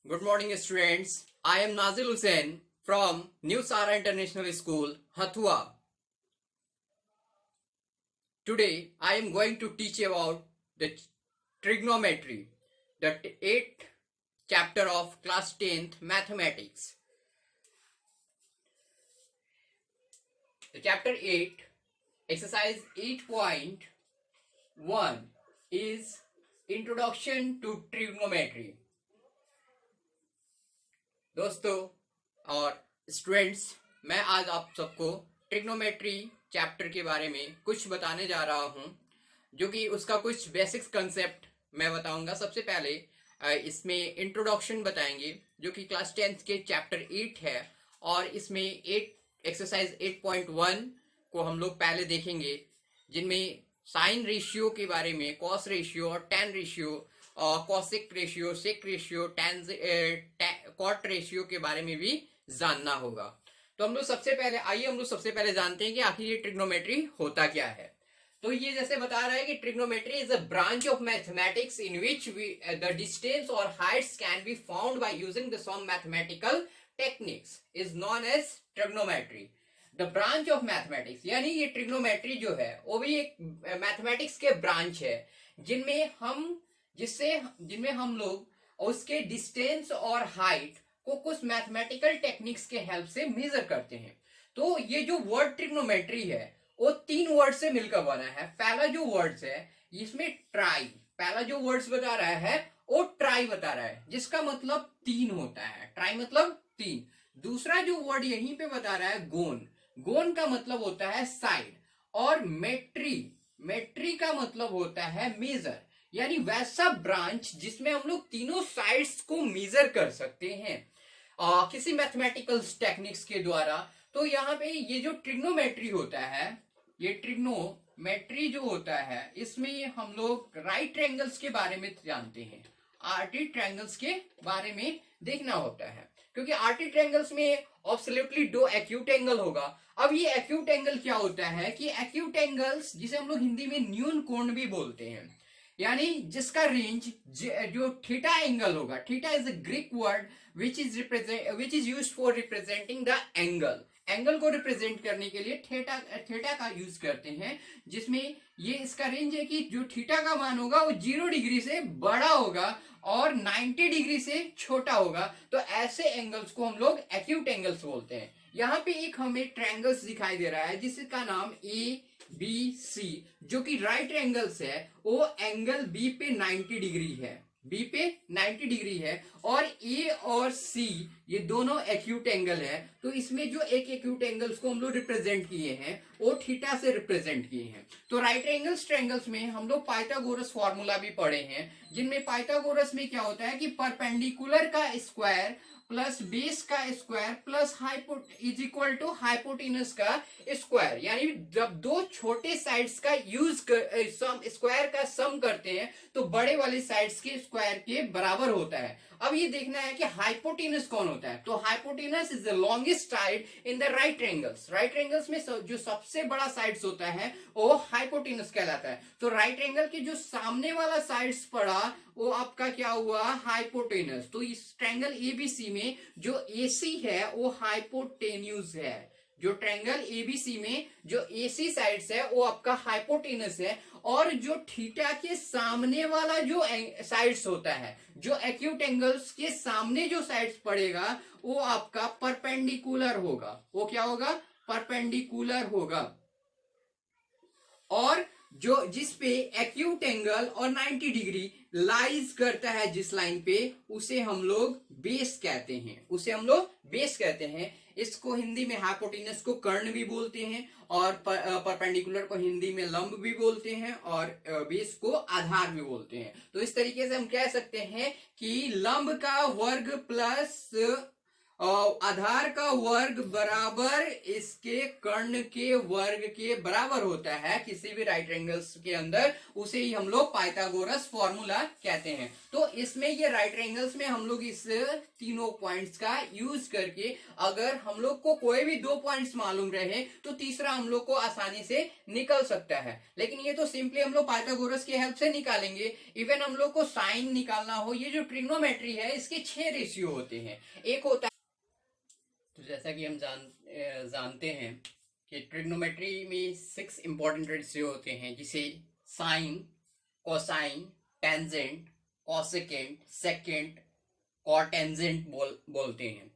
Good morning, students. I am Nazil Hussain from New Sara International School, Hathua. Today, I am going to teach about the trigonometry, the 8th chapter of class 10th mathematics. The chapter 8, exercise 8.1 is Introduction to Trigonometry. दोस्तों और students, मैं आज आप सबको trigonometry chapter के बारे में कुछ बताने जा रहा हूं, जो कि उसका कुछ बेसिक्स कंसेप्ट मैं बताऊंगा। सबसे पहले इसमें इंट्रोडक्शन बताएंगे, जो कि क्लास 10th के चैप्टर 8 है, और इसमें एक्सरसाइज 8.1 को हम लोग पहले देखेंगे, जिनमें साइन रेशियो के बारे में, कॉस रेशियो और टैन रेशियो, कॉसिक रेशियो, सेक रेशियो, कॉट रेशियो के बारे में भी जानना होगा। तो हम लोग सबसे पहले जानते हैं कि आखिर ये ट्रिग्नोमेट्री होता क्या है। तो ये जैसे बता रहा है कि trigonometry is a branch of mathematics in which the distance और heights can be found by using the some mathematical techniques is known as trigonometry. The branch of mathematics, यानी ये ट्रिग्नोमेट्री जो है वो भी एक मैथमेटिक्स के ब्रांच है, जिनमें हम लोग उसके डिस्टेंस और हाइट को कुछ मैथमेटिकल टेक्निक्स के हेल्प से मेजर करते हैं। तो ये जो वर्ड ट्रिग्नोमेट्री है वो 3 वर्ड से मिलकर बना है। पहला जो वर्ड्स है इसमें पहला जो वर्ड्स बता रहा है वो ट्राई बता रहा है, जिसका मतलब 3 होता है। ट्राई मतलब 3। दूसरा जो वर्ड यहीं पे बता रहा है गोन का मतलब होता है साइड, और मेट्री का मतलब होता है मेजर, यानी वैसा ब्रांच जिसमें हम लोग तीनों साइड्स को मेजर कर सकते हैं किसी मैथमेटिकल टेक्निक्स के द्वारा। तो यहाँ पे ये जो ट्रिग्नोमेट्री होता है, ये ट्रिग्नोमेट्री जो होता है, इसमें हम लोग राइट ट्रायंगल्स के बारे में जानते हैं, आर्टी ट्रायंगल्स के बारे में देखना होता है, क्योंकि आर्टी ट्रायंगल्स में एब्सोल्युटली 2 एक्यूट एंगल होगा। अब ये एक्यूट एंगल क्या होता है कि एक्यूट एंगल्स, जिसे हम लोग हिंदी में न्यून कोण भी बोलते हैं, यानी जिसका रेंज जो थीटा एंगल होगा, theta is a Greek word which is used for representing the angle को रिप्रेजेंट करने के लिए थीटा का यूज करते हैं, जिसमें ये इसका रेंज है कि जो थीटा का मान होगा वो 0 डिग्री से बड़ा होगा और 90 डिग्री से छोटा होगा। तो ऐसे एंगल्स को हम लोग एक्यूट एंगल्स बोलते हैं। यहाँ पे एक हमें ट्रायंगल्स दिखाई दे रहा है जिसका नाम ABC, जो कि राइट एंगल्स है, वो एंगल B पे 90 डिग्री है, और A और C ये दोनों एक्यूट एंगल है। तो इसमें जो एक एक्यूट एंगल्स को हम लोग रिप्रेजेंट किए हैं वो थीटा से रिप्रेजेंट किए हैं। तो राइट एंगल्स ट्रायंगल्स में हम लोग पाइथागोरस फॉर्मूला भी पढ़े हैं, जिनमें पाइथागोरस में क्या होता है कि परपेंडिकुलर का स्क्वायर प्लस बेस का square plus is equal to hypotenuse का स्क्वायर, यानी जब 2 छोटे साइड्स का स्क्वायर का सम करते हैं तो बड़े वाले साइड्स के स्क्वायर के बराबर होता है। अब ये देखना है कि हाइपोटेनस कौन होता है। तो hypotenuse is the longest side in the right triangles में जो सबसे बड़ा साइड्स होता है वो हाइपोटेनस कहलाता है। तो राइट एंगल के जो सामने वाला साइड्स पड़ा वो आपका क्या हुआ, हाइपोटेनस। तो इस ट्रायंगल एबीसी में जो एसी है वो हाइपोटेन्यूज है। जो ट्रायंगल एबीसी में जो एसी साइड्स है वो आपका हाइपोटेनस है, और जो थीटा के सामने वाला जो साइड्स होता है, जो एक्यूट एंगल्स के सामने जो साइड्स पड़ेगा वो आपका परपेंडिकुलर होगा। वो क्या होगा, परपेंडिकुलर होगा। और जो जिस पे एक्यूट एंगल और 90 डिग्री लाइज करता है जिस लाइन पे, उसे हम लोग बेस कहते हैं। इसको हिंदी में हाइपोटेनस को कर्ण भी बोलते हैं, और परपेंडिकुलर को हिंदी में लंब भी बोलते हैं, और बेस को आधार भी बोलते हैं। तो इस तरीके से हम कह सकते हैं कि लंब का वर्ग प्लस आधार का वर्ग बराबर इसके कर्ण के वर्ग के बराबर होता है किसी भी राइट एंगल्स के अंदर, उसे ही हम लोग पाइथागोरस फॉर्मूला कहते हैं। तो इसमें ये राइट एंगल्स में हम लोग इस तीनों पॉइंट्स का यूज करके अगर हम लोग को कोई भी दो पॉइंट्स मालूम रहे तो तीसरा हम लोग को आसानी से निकल सकता है। लेकिन ये तो सिंपली हम लोग पाइथागोरस की हेल्प से निकालेंगे। इवन हम लोग को साइन निकालना हो, ये जो ट्रिग्नोमेट्री है इसके 6 रेशियो होते हैं। एक होता है, तो जैसा कि हम जानते हैं कि ट्रिग्नोमेट्री में 6 इंपॉर्टेंट रेशियो होते हैं, जिसे sine, cosine, tangent, cosecant, secant, cotangent बोलते हैं।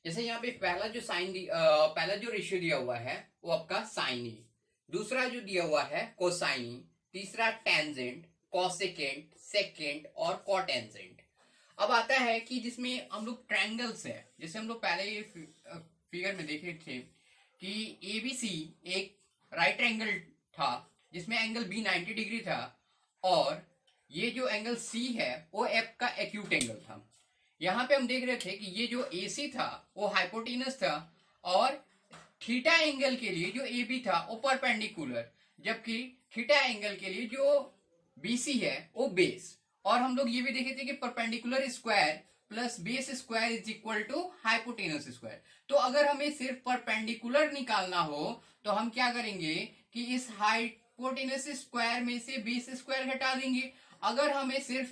जैसे यहाँ पे पहला जो पहला जो रेशियो दिया हुआ है वो आपका साइन है, दूसरा जो दिया हुआ है कोसाइन, तीसरा टेंजेंट, कोसेकेंट, सेकेंट और कॉटेंजेंट। अब आता है कि जिसमें हम लोग ट्रायंगल्स है, जैसे हम लोग पहले ये फिगर में देखे थे कि एबीसी एक राइट ट्रायंगल था जिसमें एंगल बी 90 डिग्री था, और ये जो एंगल सी है वो एफ का एक्यूट एंगल था। यहाँ पे हम देख रहे थे कि ये जो एसी था वो हाइपोटेनस था, और थीटा एंगल के लिए जो एबी था वो परपेंडिकुलर, जबकि थीटा एंगल के लिए जो बीसी है वो बेस। और हम लोग ये भी देखे थे कि perpendicular square plus base square is equal to hypotenuse square. तो अगर हमें सिर्फ परपेंडिकुलर निकालना हो तो हम क्या करेंगे कि इस हाइपोटेनस स्क्वायर में से बेस स्क्वायर घटा देंगे। अगर हमें सिर्फ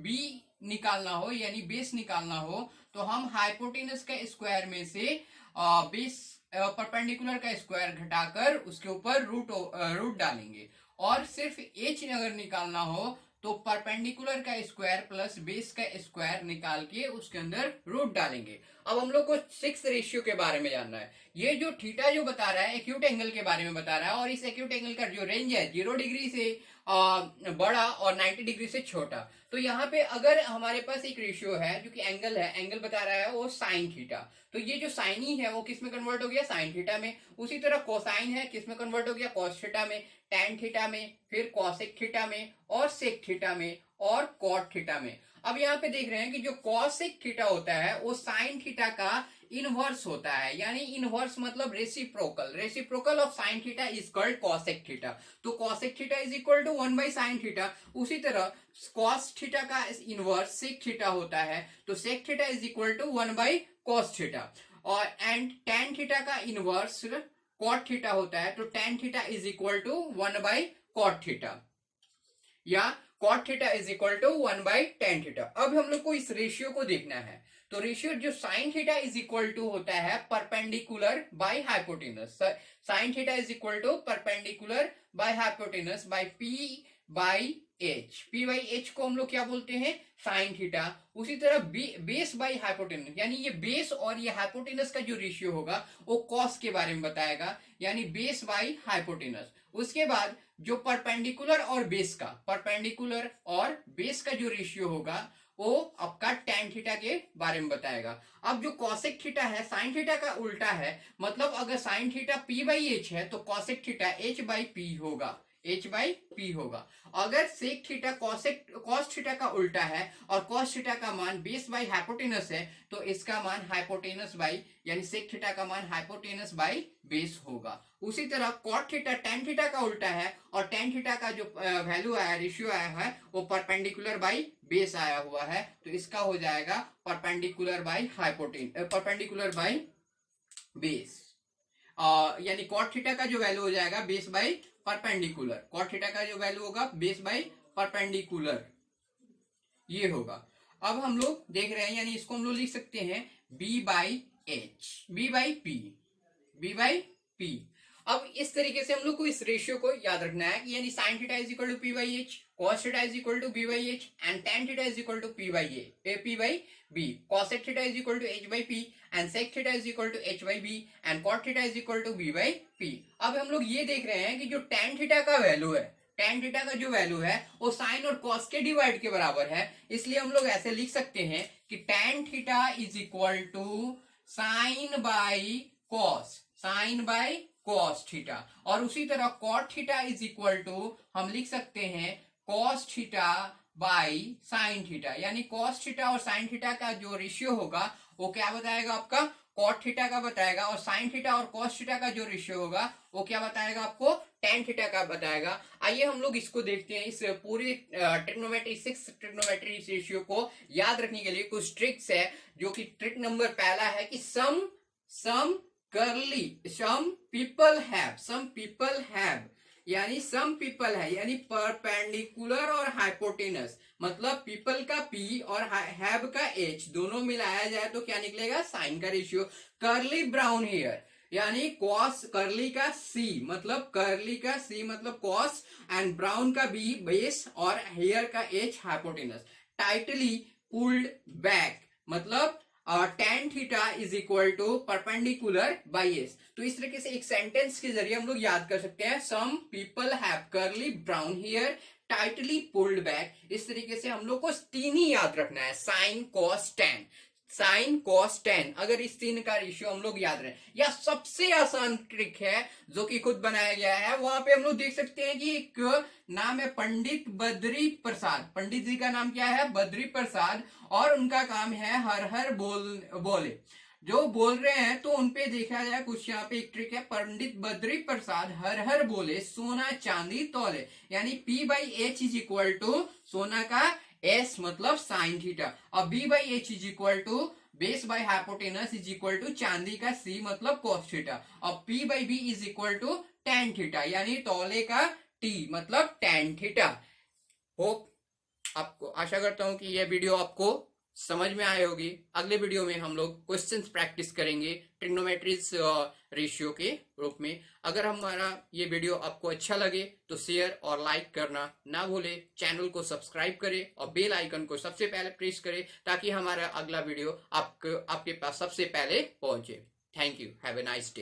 बी निकालना हो यानी बेस निकालना हो तो हम हाइपोटेनस का स्क्वायर में से बेस परपेंडिकुलर का स्क्वायर घटाकर उसके ऊपर रूट डालेंगे। और सिर्फ एच अगर निकालना हो तो परपेंडिकुलर का स्क्वायर प्लस बेस का स्क्वायर निकाल के उसके अंदर रूट डालेंगे। अब हम लोग को 6 रेशियो के बारे में जानना है। ये जो थीटा जो बता रहा है एक्यूट एंगल के बारे में बता रहा है, और इस एक्यूट एंगल का जो रेंज है 0 डिग्री से बड़ा और 90 डिग्री से छोटा। तो यहाँ पे अगर हमारे पास एक रेशियो है जो कि एंगल है, एंगल बता रहा है वो साइन थीटा, तो ये जो साइन ही है वो किस में कन्वर्ट हो गया, साइन थीटा में। उसी तरह कोसाइन है, किस में कन्वर्ट हो गया, कॉस थीटा में, टैन थीटा में, फिर कॉसेक थीटा में, और सेक थीटा में, और कॉट थीटा में। अब यहाँ पे देख रहे हैं कि जो कॉसेक थीटा होता है वो साइन थीटा का इनवर्स होता है, यानी इनवर्स मतलब reciprocal. Reciprocal of sine theta is called cosec theta. तो cosec theta is equal to 1 by sine theta. उसी तरह कॉस थीटा का इनवर्स सेक थीटा होता है, तो sec theta is equal to 1 by cos theta. और and tan theta का inverse cot theta होता है, तो tan theta is equal to 1 by cot theta, या cot theta is equal to 1 by tan theta. अब हम लोग को इस रेशियो को देखना है। तो रेशियो जो sine theta is equal to होता है perpendicular by hypotenuse. Sine theta is equal to perpendicular by hypotenuse by P by H. P by H को हम लोग क्या बोलते हैं, साइन थीटा। उसी तरह बेस बाई हाइपोटेनस, यानी ये बेस और ये हाइपोटेनस का जो रेशियो होगा वो कॉस के बारे में बताएगा, यानी बेस बाई हाइपोटेनस। उसके बाद जो परपेंडिकुलर और बेस का, परपेंडिकुलर और बेस का जो रेशियो होगा वो आपका टैन थीटा के बारे में बताएगा। अब जो कॉसेक थीटा है साइन थीटा का उल्टा है, मतलब अगर sine theta P by H है तो cosec theta H by P होगा, एच बाई पी होगा। अगर सेक थीटा कॉस थीटा का उल्टा है और कॉस थीटा का मान बेस बाई हाइपोटेनस है, तो इसका मान हाइपोटेनस बाई, यानी सेक थीटा का मान हाइपोटेनस बाई बेस होगा। उसी तरह कॉट थीटा टैन थीटा का उल्टा है, और टैन थीटा का जो वैल्यू आया, रेशियो आया है, वो परपेंडिकुलर बाई बेस आया हुआ है, तो इसका हो जाएगा perpendicular by perpendicular by base. यानी कॉट थीटा का जो वैल्यू हो जाएगा base by perpendicular, cot theta का जो वैल्यू होगा बेस बाई परपेंडिकुलर, ये होगा। अब हम लोग देख रहे हैं, यानी इसको हम लोग लिख सकते हैं B by H, B by P, B by P. अब इस तरीके से हम लोग को इस रेशियो को याद रखना है कि यानी sine theta is equal to P by H, cos theta is equal to B by H, and tan theta is equal to P by B, cosec theta is equal to H by P, and sec theta is equal to H by B, and cot theta is equal to B by P. अब हम लोग ये देख रहे हैं कि जो tan theta का वैल्यू है, टैन थीटा का जो वैल्यू है वो साइन और कॉस के डिवाइड के बराबर है, इसलिए हम लोग ऐसे लिख सकते हैं कि tan theta is equal to sine by cos, sine by cos theta. और उसी तरह cot theta is equal to हम लिख सकते हैं cos theta by sine theta, यानी कॉस थीटा और साइन थीटा का जो रेशियो होगा वो क्या बताएगा आपका, कॉट थीटा का बताएगा, और साइन थीटा और कॉस थीटा का जो रेशियो होगा वो क्या बताएगा आपको, टेन थीटा का बताएगा। आइए हम लोग इसको देखते हैं, इस पूरी ट्रिग्नोमेट्री 6 ट्रिग्नोमेट्री रेशियो को याद रखने के लिए कुछ ट्रिक्स है, जो कि ट्रिक नंबर पहला है कि सम पीपल हैव, यानी सम पीपल है, यानी परपेंडिकुलर और हाइपोटेनस, मतलब पीपल का पी और हैव का एच दोनों मिलाया जाए तो क्या निकलेगा, साइन का रेशियो। कर्ली ब्राउन हेयर, यानी कॉस, कर्ली का सी मतलब कॉस, एंड ब्राउन का बी बेस और हेयर का H hypotenuse. Tightly pulled back मतलब tan theta is equal to perpendicular by S. तो इस तरीके से एक सेंटेंस के जरिए हम लोग याद कर सकते हैं, some people have curly brown hair tightly pulled back. इस तरीके से हम लोग को तीन ही याद रखना है, साइन कॉस टेन, अगर इस तीन का रेशियो हम लोग याद रखें। या सबसे आसान ट्रिक है जो कि खुद बनाया गया है, वहां पे हम लोग देख सकते हैं कि एक नाम है पंडित बद्री प्रसाद, पंडित जी का नाम क्या है, बद्री प्रसाद, और उनका काम है हर हर बोले, जो बोल रहे हैं तो उनपे देखा जाए कुछ यहाँ पे एक ट्रिक है, पंडित बद्री प्रसाद हर हर बोले सोना चांदी तौले, यानी P by H is equal to सोना का S मतलब साइन थीटा, और B by H is equal to base by hypotenuse is equal to चांदी का C मतलब कॉस थीटा, और P by B is equal to tan theta, यानी तौले का T मतलब टेन थीटा। होप आपको, आशा करता हूं कि यह वीडियो आपको समझ में आई होगी। अगले वीडियो में हम लोग क्वेश्चंस प्रैक्टिस करेंगे ट्रिग्नोमेट्रीज रेशियो के रूप में। अगर हमारा ये वीडियो आपको अच्छा लगे तो शेयर और लाइक करना ना भूले, चैनल को सब्सक्राइब करें और बेल आइकन को सबसे पहले प्रेस करें ताकि हमारा अगला वीडियो आपके पास सबसे पहले पहुंचे। Thank you, have a nice day.